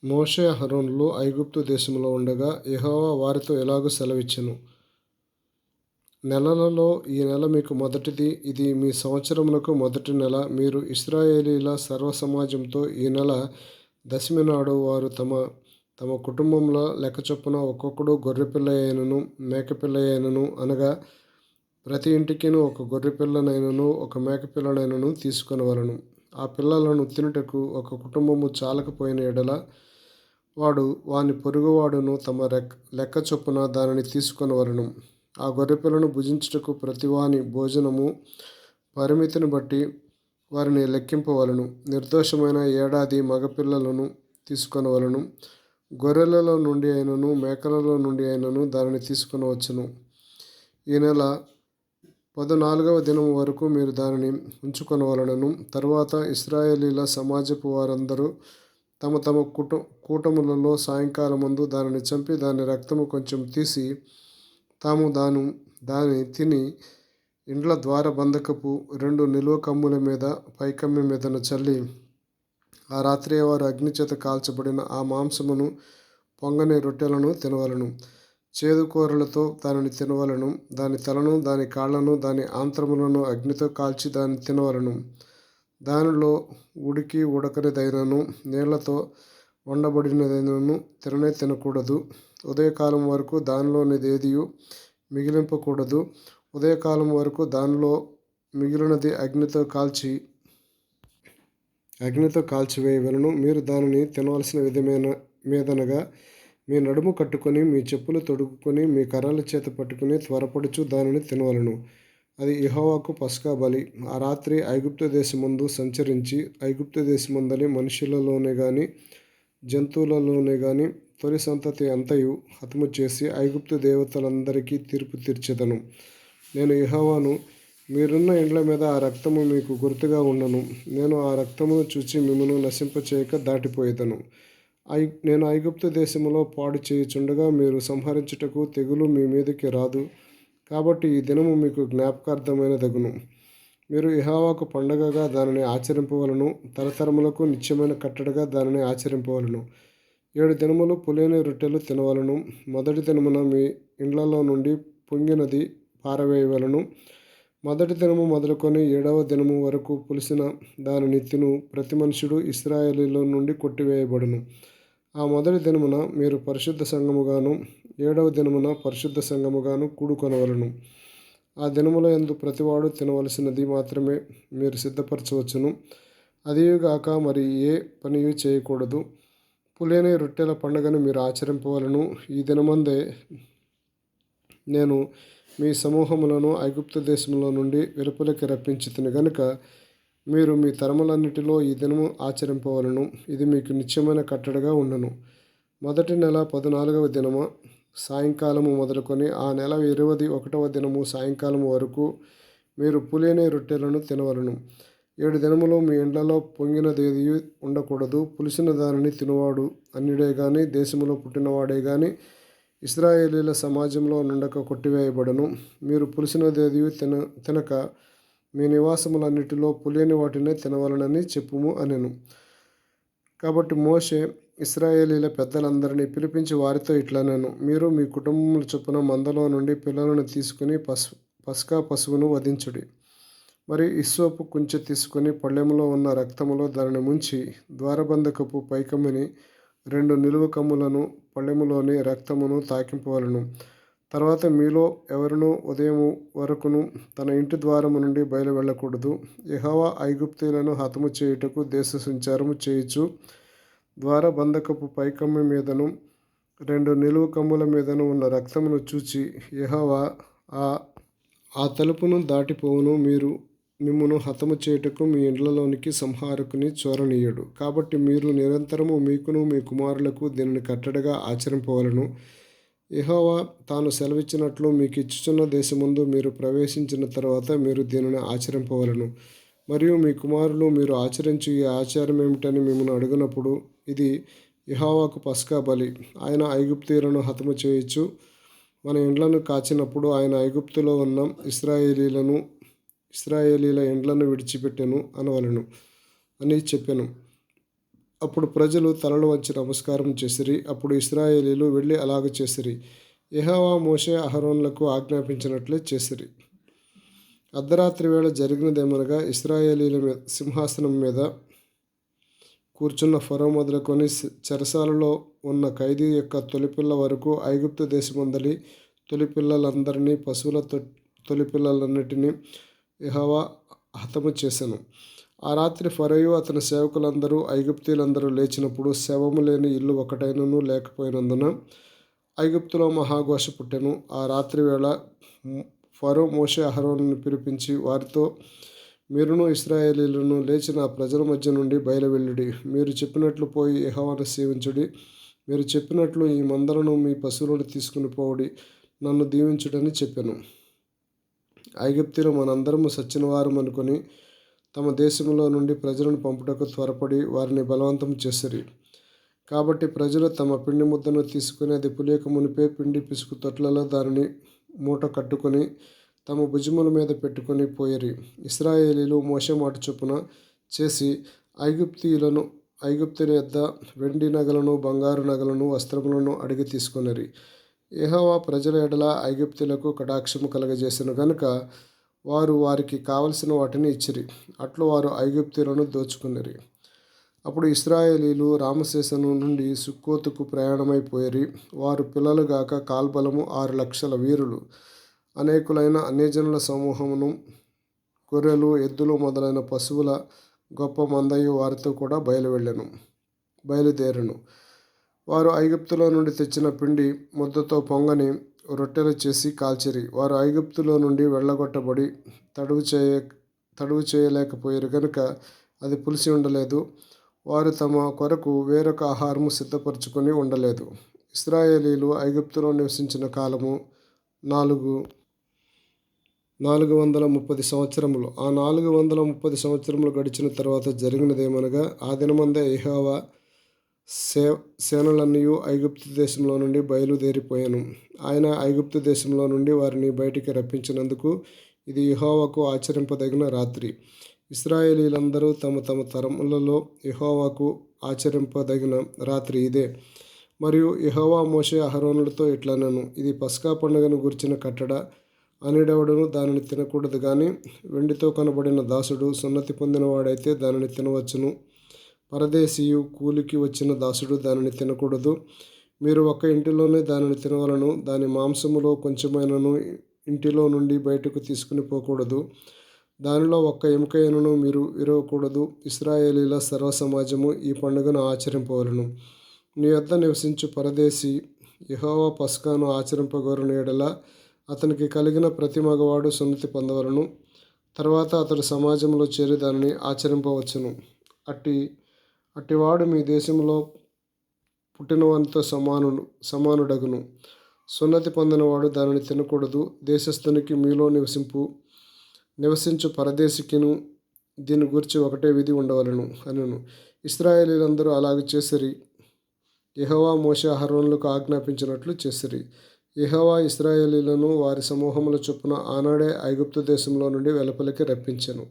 మోషే అహరోనులు ఐగుప్తు దేశంలో ఉండగా యెహోవా వారితో ఇలాగు సెలవిచ్చెను. నెలలలో ఈ నెల మీకు మొదటిది. ఇది మీ సంవత్సరమునకు మొదటి నెల. మీరు ఇశ్రాయేలీయుల సర్వసమాజంతో ఈ నెల దశమి నాడు వారు తమ తమ కుటుంబముల లెక్క చొప్పున ఒక్కొక్కడు గొర్రెపిల్ల అయినను మేకపిల్ల అయినను అనగా ప్రతి ఇంటికిను ఒక గొర్రెపిల్లనైనను ఒక మేకపిల్లనైనను తీసుకొనవలెను. ఆ పిల్లలను తినుటకు ఒక కుటుంబము చాలకపోయిన యెడల వాని పొరుగువాడును తమ లెక్క చొప్పున దానిని తీసుకొనవలెను. ఆ గొర్రెపిల్లను భుజించుటకు ప్రతివాని భోజనము పరిమితిని బట్టి వారిని లెక్కింపవలెను. నిర్దోషమైన ఏడాది మగపిల్లలను తీసుకొనవలెను. గొర్రెలలో నుండి అయినను మేకలలో నుండి అయినను దానిని తీసుకొనవచ్చును. ఈ నెల 14వ దినము వరకు మీరు దానిని ఉంచుకొనవలెను. తరువాత ఇశ్రాయేలీయుల సమాజపు వారందరూ తమ తమ కూటములలో సాయంకాలమందు దానిని చంపి దాని రక్తము కొంచెం తీసి తాము దాని తిని ఇండ్ల ద్వారబంధకపు 2 నిలువ కమ్ముల మీద పైకమ్మి మీదను చల్లి ఆ రాత్రి వారు అగ్నిచేత కాల్చబడిన ఆ మాంసమును పొంగని రొట్టెలను తినవలెను. చేదు కూరలతో దానిని తినవలెను. దాని తలను దాని కాళ్లను దాని ఆంత్రములను అగ్నితో కాల్చి దాన్ని తినవలెను. దానిలో ఉడికి ఉడకనిదైనను నీళ్లతో వండబడినదైనను తినకూడదు. ఉదయకాలం వరకు దానిలోనిదేదియు మిగిలింపకూడదు. ఉదయకాలం వరకు దానిలో మిగిలినది అగ్నితో కాల్చివేయవలెను. మీరు దానిని తినవలసిన విధమేదనగా మీ నడుము కట్టుకొని మీ చెప్పులు తొడుగుకొని మీ కర్రల చేత పట్టుకొని త్వరపడుచు దానిని తినవలెను. అది యెహోవాకు పస్కా బలి. ఆ రాత్రి ఐగుప్తు దేశమందు సంచరించి ఐగుప్తు దేశమందలి మనుష్యులలోనే గాని జంతువులలోనే గాని తొలి సంతతి అంతయు హతము చేసి ఐగుప్తు దేవతలందరికీ తీర్పు తీర్చెదను. నేను యెహోవాను. మీరున్న ఇండ్ల మీద ఆ రక్తము మీకు గుర్తుగా ఉండను. నేను ఆ రక్తమును చూచి మిమ్మును నశింపచేయక దాటిపోయేదను. నేను ఐగుప్తు దేశములో పాడు చేయుచుండగా మీరు సంహరించుటకు తెగులు మీ మీదికి రాదు. కాబట్టి ఈ దినము మీకు జ్ఞాపకార్థమైనదగును. మీరు యెహోవాకు పండగగా దానిని ఆచరింపవలెను. తరతరములకు నిత్యమైన కట్టడగా దానిని ఆచరింపవలెను. 7 దినములు పులియని రొట్టెలు తినవలెను. మొదటి దినమున మీ ఇండ్లలో నుండి పొంగినది పారవేయవలెను. మొదటి దినము మొదలుకొని 7వ దినము వరకు పులిసిన దానిని తిను ప్రతి మనుష్యుడు ఇశ్రాయేలీయుల నుండి కొట్టివేయబడును. ఆ మొదటి దినమున మీరు పరిశుద్ధ సంఘముగాను 7వ దినమున పరిశుద్ధ సంఘముగాను కూడుకొనవలెను. ఆ దినముల యందు ప్రతివాడు తినవలసినది మాత్రమే మీరు సిద్ధపరచవచ్చును. అదియుగాక మరి ఏ పనియు చేయకూడదు. పులియని రొట్టెల పండుగను మీరు ఆచరింపవలెను. ఈ దినమందే నేను మీ సమూహములను ఐగుప్తు దేశములో నుండి వెలుపలికి రప్పించితిని గనుక మీరు మీ తరములన్నిటిలో ఈ దినము ఆచరింపవలెను. ఇది మీకు నిత్యమైన కట్టడగా ఉండును. మొదటి నెల 14వ దినము సాయంకాలము మొదలుకొని ఆ నెల 21వ దినము సాయంకాలము వరకు మీరు పులియని రొట్టెలను తినవలెను. 7 దినములు మీ ఇండ్లలో పొంగినదేదియూ ఉండకూడదు. పులిసిన దానిని తినువాడు అన్యుడే గాని దేశములో పుట్టినవాడే గాని ఇశ్రాయేలీయుల సమాజంలో నుండక కొట్టివేయబడును. మీరు పులిసినదేదియూ తినక మీ నివాసములన్నిటిలో పులియని వాటినే తినవలెనని చెప్పుము అనెను. కాబట్టి మోషే ఇశ్రాయేలీయుల పెద్దలందరినీ పిలిపించి వారితో ఇట్లనెను. మీరు మీ కుటుంబముల చొప్పున మందలో నుండి పిల్లలను తీసుకుని పస్కా పశువును వధించుడి. మరి హిస్సోపు కుంచె తీసుకొని పళ్ళెములో ఉన్న రక్తములో దానిని ముంచి ద్వారబంధకపు పైకమ్మిని 2 నిలువ కమ్ములను పళ్ళెములోని రక్తమును తాకింపవలెను. తర్వాత మీలో ఎవరునూ ఉదయము వరకును తన ఇంటి ద్వారము నుండి బయలు వెళ్ళకూడదు. యెహోవా ఐగుప్తీయులను హతము చేయుటకు దేశ సంచారము చేయుచు ద్వారబంధకపు పైకమ్మి మీదను 2 నిలువ కమ్ముల మీదను ఉన్న రక్తమును చూచి యెహోవా ఆ తలుపును దాటిపోవును. మిమ్మును హతము చేయుటకు మీ ఇండ్లలోనికి సంహారకుని చొరనీయడు. కాబట్టి మీరు నిరంతరము మీకును మీ కుమారులకు దీనిని కట్టడగా ఆచరింపవలెను. యెహోవా తాను సెలవిచ్చినట్లు మీకిచ్చుచున్న దేశమందు మీరు ప్రవేశించిన తరువాత మీరు దీనిని ఆచరింపవలెను. మరియు మీ కుమారులు మీరు ఆచరించు ఈ ఆచారమేమిటని మిమ్మును అడుగునప్పుడు ఇది యెహోవాకు పస్కా బలి. ఆయన ఐగుప్తీయులను హతము చేయుచు మన ఇండ్లను కాచినప్పుడు ఆయన ఐగుప్తులో ఉన్న ఇశ్రాయేలీయుల ఇండ్లను విడిచిపెట్టెను అనవలెను అని చెప్పెను. అప్పుడు ప్రజలు తలలు వంచి నమస్కారం చేసిరి. అప్పుడు ఇశ్రాయేలీయులు వెళ్ళి అలాగ చేసిరి. యెహోవా మోషే అహరోనులకు ఆజ్ఞాపించినట్లే చేసిరి. అర్ధరాత్రి వేళ జరిగినదేమనగా, ఇశ్రాయేలీయుల సింహాసనం మీద కూర్చున్న ఫరో మొదలుకొని చెరసాలలో ఉన్న ఖైదీ యొక్క తొలిపిల్ల వరకు ఐగుప్తు దేశమందలి తొలిపిల్లలందరినీ, పశువుల తొలిపిల్లలన్నిటినీ యెహోవా హతము చేసెను. ఆ రాత్రి ఫరోయు అతని సేవకులందరూ ఐగుప్తీయులందరూ లేచినప్పుడు శవము లేని ఇల్లు ఒకటైనను లేకపోయినందున ఐగుప్తులో మహాఘోష పుట్టెను. ఆ రాత్రి వేళ ఫరో మోషే అహరోనును పిలిపించి వారితో, మీరును ఇశ్రాయేలీయులను లేచి నా ప్రజల మధ్య నుండి బయలువెళ్ళుడి. మీరు చెప్పినట్లు పోయి యెహోవాను సేవించుడి. మీరు చెప్పినట్లు ఈ మందలను మీ పశువులను తీసుకుని పోవుడి. నన్ను దీవించుడని చెప్పెను. ఐగుప్తీయులు మనందరము సచ్చినవారం అనుకొని తమ దేశంలో నుండి ప్రజలను పంపుటకు త్వరపడి వారిని బలవంతం చేసిరి. కాబట్టి ప్రజలు తమ పిండి ముద్దను తీసుకుని అది పులియక మునిపే పిండి పిసుకు తొట్లలో దానిని మూట కట్టుకొని తమ భుజముల మీద పెట్టుకొని పోయిరి. ఇశ్రాయేలీయులు మోషే మాట చొప్పున చేసి ఐగుప్తీయుల యొద్ద వెండి నగలను, బంగారు నగలను, వస్త్రములను అడిగి తీసుకొనిరి. యెహోవా ప్రజల ఎడల ఐగుప్తీయులకు కటాక్షము కలగజేసెను గనుక వారు వారికి కావలసిన వాటిని ఇచ్చిరి. అట్లు వారు ఐగుప్తీయులను దోచుకొనిరి. అప్పుడు ఇశ్రాయేలీయులు రామసేసను నుండి సుక్కోతుకు ప్రయాణమైపోయిరి. వారు పిల్లలుగాక కాల్బలము 6,00,000 వీరులు, అనేకులైన అన్యజనుల సమూహమును, గొర్రెలు, ఎద్దులు మొదలైన పశువుల గొప్ప మందయు వారితో కూడా బయలుదేరెను. వారు ఐగుప్తులో నుండి తెచ్చిన పిండి ముద్దతో పొంగని రొట్టెలు చేసి కాల్చిరి. వారు ఐగుప్తులో నుండి వెళ్ళగొట్టబడి తడువు చేయలేకపోయారు గనుక అది పులిసి ఉండలేదు. వారు తమ కొరకు వేరొక ఆహారము సిద్ధపరచుకొని ఉండలేదు. ఇశ్రాయేలీయులు ఐగుప్తులో నివసించిన కాలము 430 సంవత్సరములు. ఆ 430 సంవత్సరములు గడిచిన తర్వాత జరిగినదేమనగా, ఆ దినమందే యెహోవా సేనలన్నీయు ఐగుప్తు దేశంలో నుండి బయలుదేరిపోయాను. ఆయన ఐగుప్తు దేశంలో నుండి వారిని బయటికి రప్పించినందుకు ఇది యెహోవాకు ఆచరింపదగిన రాత్రి. ఇశ్రాయేలీయులందరూ తమ తమ తరములలో యెహోవాకు ఆచరింపదగిన రాత్రి ఇదే. మరియు యెహోవా మోషే అహరోనులతో ఇట్లనెను, ఇది పస్కా పండుగను గూర్చిన కట్టడ. అన్యుడెవడును దానిని తినకూడదు గాని వెండితో కనబడిన దాసుడు, సున్నతి పొందినవాడైతే దానిని తినవచ్చును. పరదేశీయు, కూలికి వచ్చిన దాసుడు దానిని తినకూడదు. మీరు ఒక్క ఇంటిలోనే దానిని తినవలను. దాని మాంసములో కొంచెమైనను ఇంటిలో నుండి బయటకు తీసుకుని పోకూడదు. దానిలో ఒక్క ఎముకైనను మీరు విరవకూడదు. ఇశ్రాయేలీయుల సర్వ సమాజము ఈ పండుగను ఆచరింపవలను. నీ యొద్ద నివసించు పరదేశి యెహోవా పస్కాను ఆచరింపగోరిన యెడల అతనికి కలిగిన ప్రతి మగవాడు సున్నతి పొందవలను. తర్వాత అతడు సమాజంలో చేరి దానిని ఆచరింపవచ్చును. అట్టివాడు మీ దేశంలో పుట్టినవానితో సమానుడగును. సున్నతి పొందినవాడు దానిని తినకూడదు. దేశస్థునికి మీలో నివసించు పరదేశికిను దీని గూర్చి ఒకటే విధి ఉండవలెను అనెను. ఇశ్రాయేలీయులందరూ అలాగ చేసిరి. యెహోవా మోషే అహరోనులకు ఆజ్ఞాపించినట్లు చేసిరి. యెహోవా ఇశ్రాయేలీయులను వారి సమూహముల చొప్పున ఆనాడే ఐగుప్తు దేశంలో నుండి వెలుపలికి రప్పించెను.